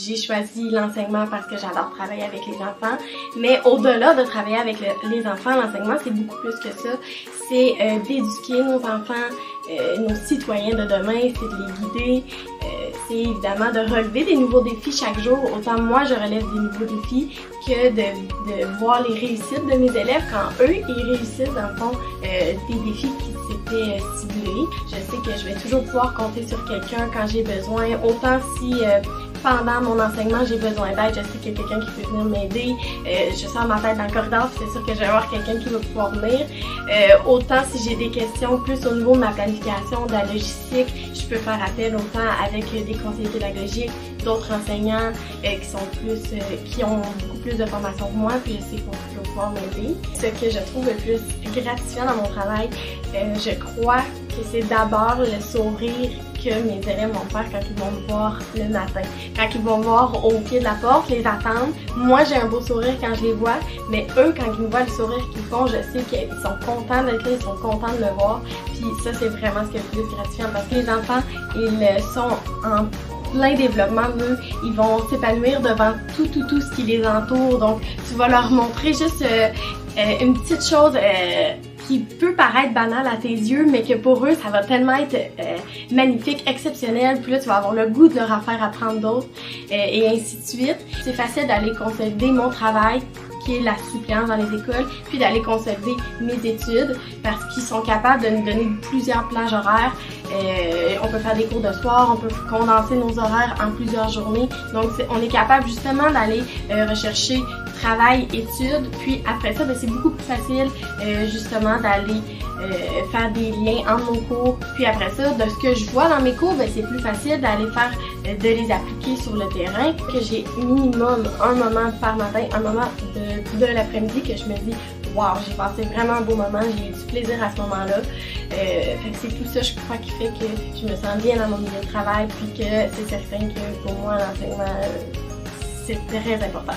J'ai choisi l'enseignement parce que j'adore travailler avec les enfants, mais au-delà de travailler avec les enfants, l'enseignement c'est beaucoup plus que ça. C'est d'éduquer nos enfants, nos citoyens de demain, c'est de les guider, c'est évidemment de relever des nouveaux défis chaque jour. Autant moi je relève des nouveaux défis que de voir les réussites de mes élèves quand eux ils réussissent dans le fond des défis qui s'étaient ciblés. Je sais que je vais toujours pouvoir compter sur quelqu'un quand j'ai besoin, autant si pendant mon enseignement, j'ai besoin d'aide, je sais qu'il y a quelqu'un qui peut venir m'aider, je sors ma tête dans le corridor, c'est sûr que je vais avoir quelqu'un qui va pouvoir venir. Autant si j'ai des questions plus au niveau de ma planification, de la logistique, je peux faire appel autant avec des conseillers pédagogiques, d'autres enseignants qui ont beaucoup plus de formation que moi, puis je sais qu'on peut pouvoir m'aider. Ce que je trouve le plus gratifiant dans mon travail, je crois que c'est d'abord le sourire que mes élèves vont faire quand ils vont me voir le matin. Quand ils vont me voir au pied de la porte, les attendre. Moi, j'ai un beau sourire quand je les vois, mais eux, quand ils me voient le sourire qu'ils font, je sais qu'ils sont contents d'être là, ils sont contents de me voir. Puis ça, c'est vraiment ce qui est le plus gratifiant parce que les enfants, ils sont en plein développement, eux, ils vont s'épanouir devant tout ce qui les entoure. Donc, tu vas leur montrer juste une petite chose qui peut paraître banale à tes yeux, mais que pour eux, ça va tellement être magnifique, exceptionnel, puis là, tu vas avoir le goût de leur en faire apprendre d'autres, et ainsi de suite. C'est facile d'aller consolider mon travail, qui est la suppléance dans les écoles, puis d'aller consolider mes études, parce qu'ils sont capables de nous donner plusieurs plages horaires. On peut faire des cours de soir, on peut condenser nos horaires en plusieurs journées. Donc, on est capable justement d'aller rechercher travail, études, puis après ça, c'est beaucoup plus facile justement d'aller faire des liens entre nos cours. Puis après ça, de ce que je vois dans mes cours, c'est plus facile d'aller faire, de les appliquer sur le terrain. Que j'ai minimum un moment par matin, un moment de l'après-midi que je me dis wow, j'ai passé vraiment un beau moment, j'ai eu du plaisir à ce moment-là. C'est tout ça, je crois, qui fait que je me sens bien dans mon milieu de travail, puis que c'est certain que pour moi, l'enseignement, c'est très important.